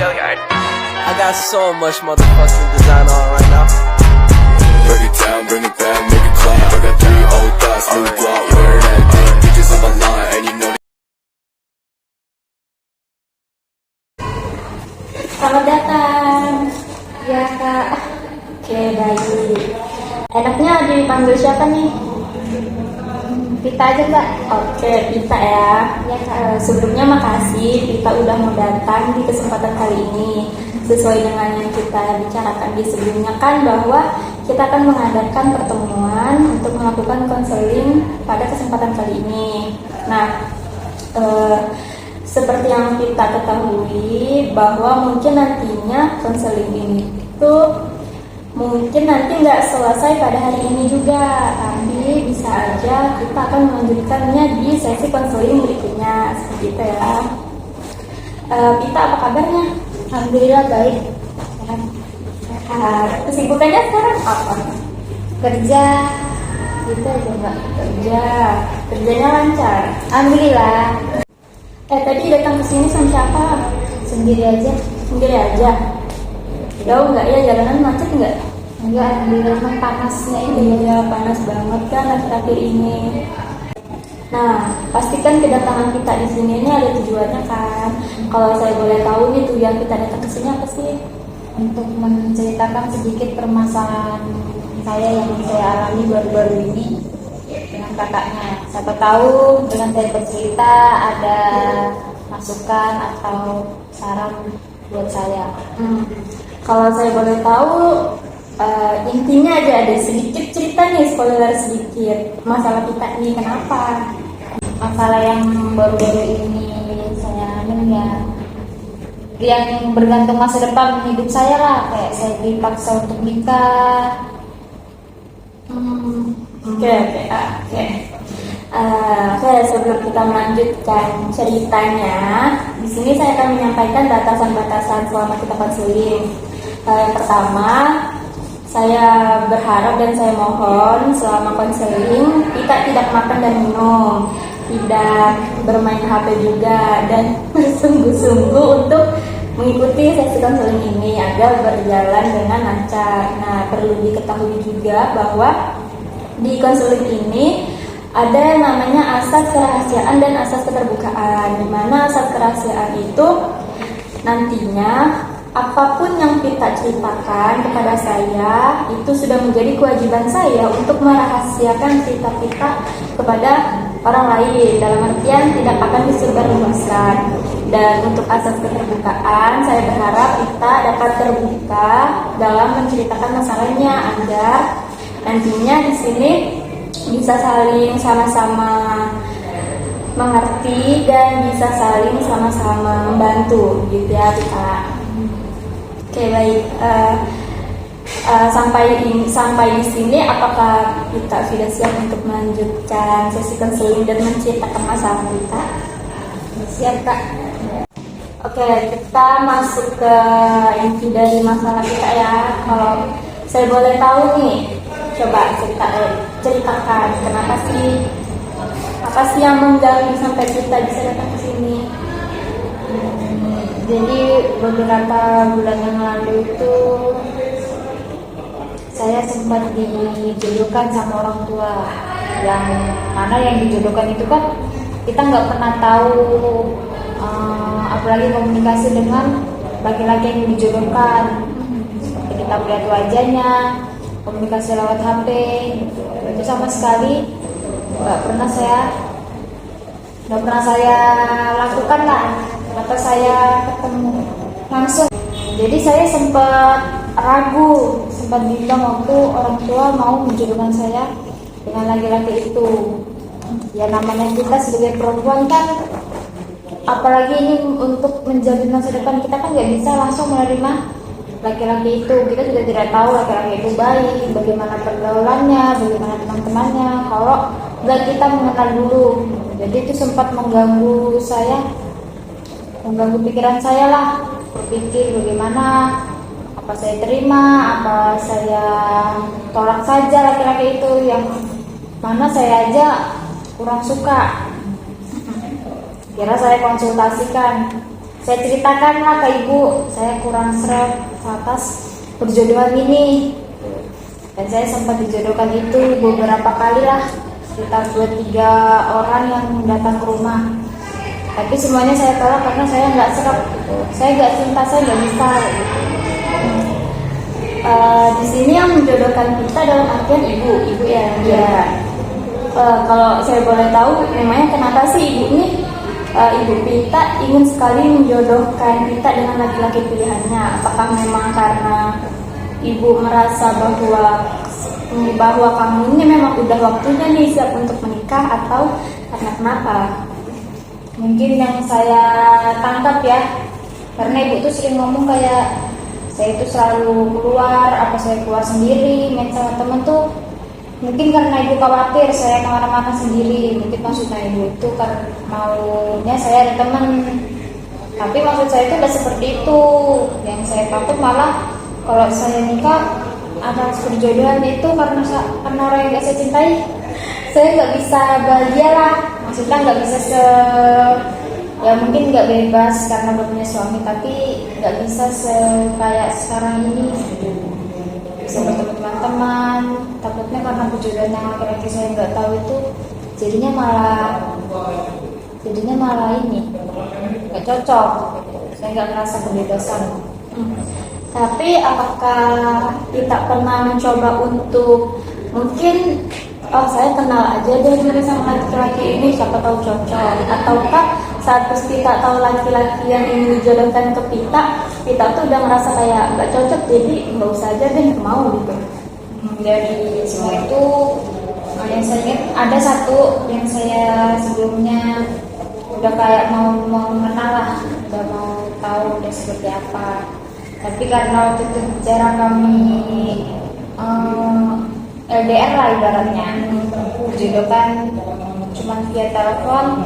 I got so much motherfucking design on right now. Break it down, bring it back, make it clap. I got 3 old thoughts, new block, where that day. Bitches on my line, and you know. Selamat datang. Ya kak. Oke baik. Enaknya dipanggil siapa nih? Pita aja mbak. Oke Pita ya. Ya kak. Sebelumnya makasih Pita udah mau datang di kesempatan kali ini. Sesuai dengan yang kita bicarakan di sebelumnya kan, bahwa kita akan mengadakan pertemuan untuk melakukan konseling pada kesempatan kali ini. Nah, seperti yang kita ketahui bahwa mungkin nantinya konseling ini tuh mungkin nanti nggak selesai pada hari ini juga, tapi bisa aja kita akan melanjutkannya di sesi konseling berikutnya, seperti itu ya. Pita, apa kabarnya? Alhamdulillah baik. Kesibukannya sekarang apa? Kerja. Gitu aja mbak. Kerjanya lancar. Alhamdulillah. Tadi datang ke sini sama siapa? Sendiri aja. Jauh nggak ya, jalanan macet nggak? Enggak, alhamdulillah. Panasnya ini. Iya, panas banget kan akhir-akhir ini. Nah, pastikan kedatangan kita di sini ini ada tujuannya kan? Kalau saya boleh tahu nih, tujuan kita datang ke sini apa sih? Untuk menceritakan sedikit permasalahan saya yang saya alami baru-baru ini dengan kakaknya. Siapa tahu dengan saya bercerita ada masukan atau saran buat saya. Kalau saya boleh tahu, intinya aja ada sedikit cerita nih, spoiler sedikit. Masalah kita ini kenapa? Masalah yang baru-baru ini saya alami ya, yang bergantung masa depan hidup saya lah. Kayak saya dipaksa untuk nikah. Oke. Sebelum kita melanjutkan ceritanya, di sini saya akan menyampaikan batasan-batasan selama kita konseling. Yang pertama, saya berharap dan saya mohon selama konseling kita tidak makan dan minum, tidak bermain HP juga, dan bersungguh-sungguh untuk mengikuti sesi konseling ini agar berjalan dengan lancar. Nah, perlu diketahui juga bahwa di konseling ini ada yang namanya asas kerahasiaan dan asas keterbukaan, di mana asas kerahasiaan itu nantinya apapun yang kita ceritakan kepada saya itu sudah menjadi kewajiban saya untuk merahasiakan cerita kita kepada orang lain, dalam artian tidak akan disebarluaskan. Dan untuk asas keterbukaan, saya berharap kita dapat terbuka dalam menceritakan masalahnya agar nantinya di sini bisa saling sama-sama mengerti dan bisa saling sama-sama membantu, gitu ya kita. Oke baik. Sampai di sini, apakah kita sudah siap untuk melanjutkan sesi konseling dan menceritakan masalah kita? Siap kak. Oke, kita masuk ke inti dari masalah kita ya. Kalau saya boleh tahu nih, coba ceritakan kenapa sih, apa sih yang mengganggu sampai kita bisa datang ke sini? Jadi beberapa bulan yang lalu itu saya sempat dijodohkan sama orang tua, yang mana yang dijodohkan itu kan kita nggak pernah tahu, apalagi komunikasi dengan laki-laki yang dijodohkan. Seperti kita melihat wajahnya, komunikasi lewat HP, itu sama sekali nggak pernah saya lakukan lah, atau saya ketemu langsung. Jadi saya sempat ragu, sempat bimbang waktu orang tua mau menjodohkan saya dengan laki-laki itu. Ya namanya kita sebagai perempuan kan, apalagi ini untuk menjaga masa depan kita kan nggak bisa langsung menerima laki-laki itu. Kita juga tidak tahu laki-laki itu baik, bagaimana pergaulannya, bagaimana teman-temannya, kalau nggak kita mengenal dulu. Jadi itu sempat mengganggu saya, mengganggu pikiran saya lah. Berpikir bagaimana, apa saya terima, apa saya tolak saja laki-laki itu, yang mana saya aja kurang suka. Kira saya konsultasikan saya ceritakanlah ke ibu, saya kurang seret atas perjodohan ini. Dan saya sempat dijodohkan itu beberapa kali lah, sekitar 2-3 orang yang datang ke rumah. Tapi semuanya saya tolak karena saya nggak serap, saya nggak cinta, saya nggak bisa. Di sini yang menjodohkan kita dalam artian ibu ya. Kalau saya boleh tahu, memangnya kenapa sih ibu ini, ibu Pita ingin sekali menjodohkan Pita dengan laki-laki pilihannya? Apakah memang karena ibu merasa bahwa kamu ini memang udah waktunya nih siap untuk menikah, atau karena kenapa? Mungkin yang saya tangkap ya, karena ibu tuh sering ngomong kayak saya itu selalu keluar, apa saya keluar sendiri, main sama temen tuh. Mungkin karena ibu khawatir saya kemana-mana sendiri. Mungkin maksudnya ibu itu kan maunya saya ada temen. Tapi maksud saya itu udah seperti itu. Yang saya takut malah kalau saya nikah atas perjodohan itu karena orang yang gak saya cintai, saya nggak bisa bahagia lah. Maksudnya nggak bisa ya mungkin nggak bebas karena udah punya suami, tapi nggak bisa kayak sekarang ini bisa bertemu teman-teman. Takutnya karena perjodohan yang laki-laki saya nggak tahu itu jadinya malah ini nggak cocok, saya nggak merasa kebebasan. Tapi apakah kita pernah mencoba untuk mungkin saya kenal aja deh dulu sama laki-laki ini, siapa tahu cocok? Ataukah saat Pita tahu laki-laki yang ingin dijodohkan ke Pita tuh udah ngerasa kayak nggak cocok, jadi nggak usah aja deh, mau gitu. Dari semua itu yang saya ingat ada satu yang saya sebelumnya udah kayak mau kenal lah, udah mau tahu udah seperti apa. Tapi karena waktu itu jarak kami LDR lah ibaratnya, jodohkan cuma via telepon,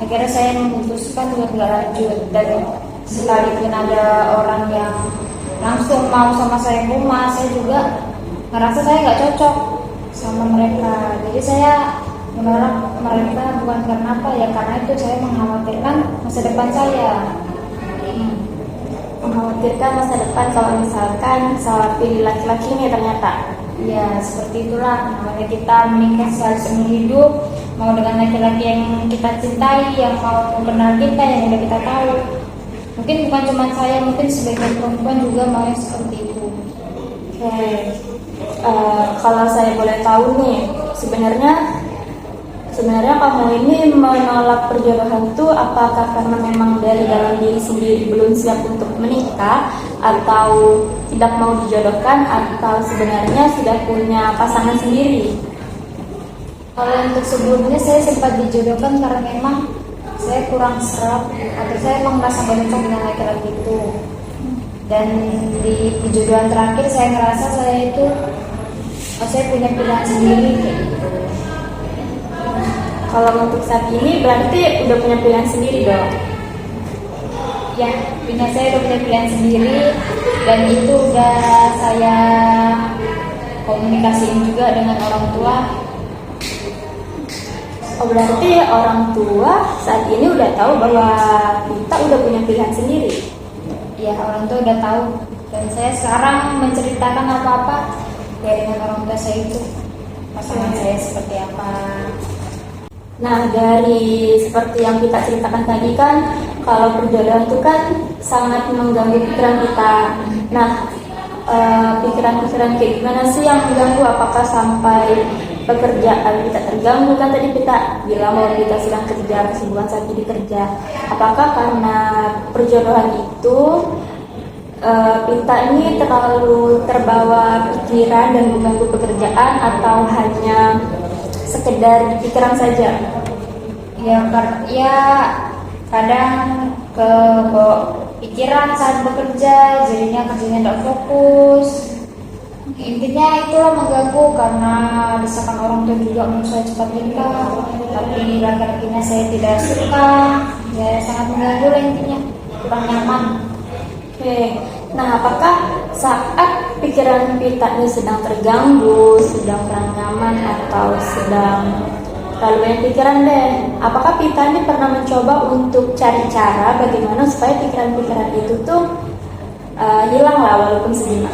akhirnya saya memutuskan untuk nggak lanjut. Dan sekalipun ada orang yang langsung mau sama saya ke rumah, saya juga ngerasa saya nggak cocok sama mereka. Jadi saya menolak mereka bukan karena apa ya, karena itu saya mengkhawatirkan masa depan saya. Mengkhawatirkan masa depan kalau misalkan salah pilih laki-laki ini ternyata. Ya seperti itulah, namanya kita menikah seumur hidup, mau dengan laki-laki yang kita cintai, yang mau kenal kita, yang udah kita tahu. Mungkin bukan cuma saya, mungkin sebagian perempuan juga mau yang seperti itu. Oke. Kalau saya boleh tahu nih, sebenarnya kamu ini menolak perjodohan itu apakah karena memang dari dalam diri sendiri belum siap untuk menikah, atau tidak mau dijodohkan, atau sebenarnya sudah punya pasangan sendiri? Kalau untuk sebelumnya saya sempat dijodohkan karena memang saya kurang serap, atau saya memang merasa gak cocok dengan laki-laki itu. Dan di jodohan terakhir saya ngerasa saya punya pilihan sendiri gitu. Kalau untuk saat ini berarti udah punya pilihan sendiri dong? Ya, saya udah punya pilihan sendiri, dan itu udah saya komunikasiin juga dengan orang tua. Oh, berarti orang tua saat ini udah tahu bahwa kita udah punya pilihan sendiri? Ya, orang tua udah tahu, dan saya sekarang menceritakan apa-apa ya dengan orang tua saya itu, pasangan saya seperti apa. Nah, dari seperti yang kita ceritakan tadi kan, kalau perjodohan itu kan sangat mengganggu pikiran kita. Nah, pikiran-pikiran kayak gimana sih yang mengganggu? Apakah sampai pekerjaan kita terganggu? Kan tadi kita bilang bahwa kita sedang kerja, kesibukan saat ini kerja. Apakah karena perjodohan itu kita ini terlalu terbawa pikiran dan mengganggu pekerjaan, atau hanya sekedar di pikiran saja? Ya kadang ke pikiran saat bekerja, jadinya kerjanya tidak fokus. Intinya itulah mengganggu, karena desakan orang tua juga mau saya cepat nikah, tapi laki-lakinya saya tidak suka. Ya sangat mengganggu lah intinya, kurang nyaman. Oke. Nah, apakah saat pikiran kita ini sedang terganggu, sedang kurang nyaman, atau sedang terlalu banyak pikiran deh. Apakah Pita ini pernah mencoba untuk cari cara bagaimana supaya pikiran-pikiran itu tuh hilang lah walaupun sejenak?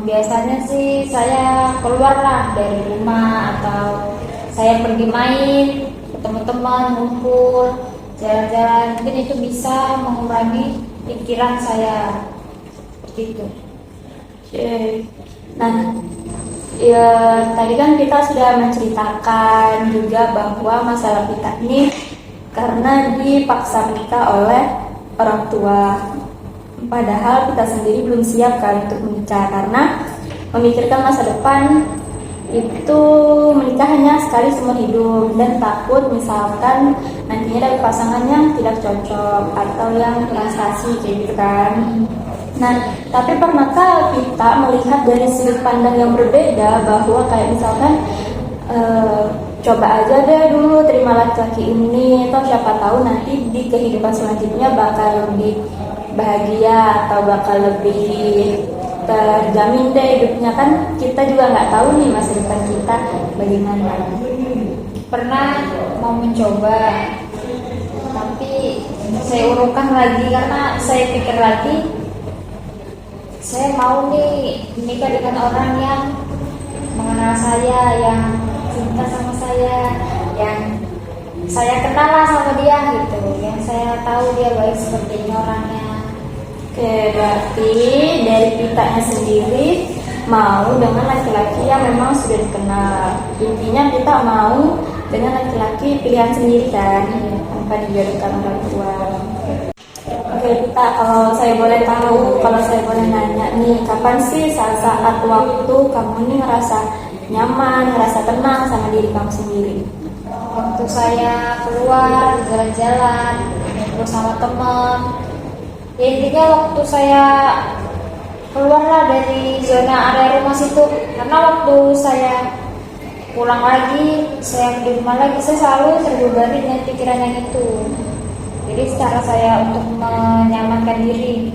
Biasanya sih saya keluar lah dari rumah atau saya pergi main ke teman-teman, ngumpul, jalan-jalan. Mungkin itu bisa mengurangi pikiran saya seperti itu. Oke. Nah, ya, tadi kan kita sudah menceritakan juga bahwa masalah Pita ini karena dipaksa menikah oleh orang tua. Padahal Pita sendiri belum siap kan untuk menikah karena memikirkan masa depan itu menikah hanya sekali seumur hidup dan takut misalkan nantinya dari pasangan yang tidak cocok atau yang prestasi kayak gitu kan. Nah, tapi pernahkah Pita melihat dari sudut pandang yang berbeda bahwa kayak misalkan coba aja deh dulu terima laki-laki ini, atau siapa tahu nanti di kehidupan selanjutnya bakal lebih bahagia atau bakal lebih terjamin deh hidupnya, kan kita juga nggak tahu nih masa depan kita bagaimana. Pernah mau mencoba, tapi saya urungkan lagi karena saya pikir lagi saya mau nih menikah dengan orang yang mengenal saya, yang cinta sama saya, yang saya kenal lah sama dia gitu, yang saya tahu dia baik seperti ini orangnya. Oke, berarti dari Pitanya sendiri mau dengan laki-laki yang memang sudah dikenal. Intinya kita mau dengan laki-laki pilihan sendiri kan, tanpa dijodohkan orang tua. Oke, Pita, kalau saya boleh tahu, kalau saya boleh nanya nih, kapan sih saat-saat waktu kamu nih ngerasa nyaman, ngerasa tenang sama diri kamu sendiri? Waktu saya keluar jalan-jalan bersama teman, ya intinya waktu saya keluarlah dari zona area rumah situ, karena waktu saya pulang lagi, saya di rumah lagi, saya selalu terbebani dengan pikiran yang itu. Jadi secara saya untuk menyamankan diri,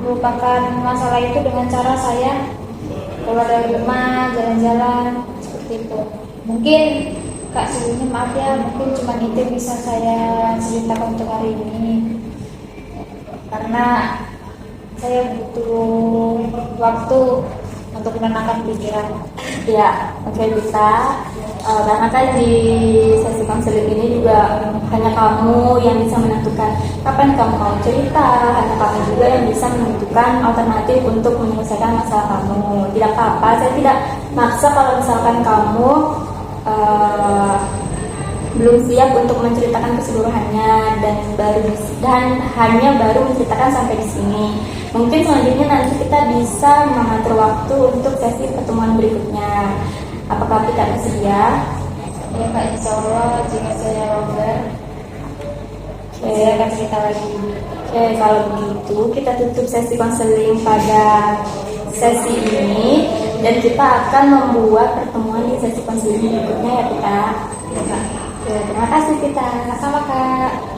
melupakan masalah itu dengan cara saya keluar dari rumah, jalan-jalan seperti itu. Mungkin Kak sebelumnya maaf ya, mungkin cuma itu bisa saya ceritakan untuk hari ini, karena saya butuh waktu untuk menenangkan pikiran. Ya, oke, bisa. Karena kan di sesi konseling ini juga hanya kamu yang bisa menentukan kapan kamu mau cerita, hanya kamu juga yang bisa menentukan alternatif untuk menyelesaikan masalah kamu. Tidak apa-apa, saya tidak maksa kalau misalkan kamu belum siap untuk menceritakan keseluruhannya dan hanya baru menceritakan sampai di sini. Mungkin selanjutnya nanti kita bisa mengatur waktu untuk sesi pertemuan berikutnya. Apakah kita bersedia? Ya Kak, insya Allah jika saya longgar, saya akan cerita lagi. Oke, kalau begitu kita tutup sesi konseling pada sesi ini dan kita akan membuat pertemuan di sesi konseling berikutnya ya kita. Ya Kak. Oke, terima kasih kita. Sama Kak.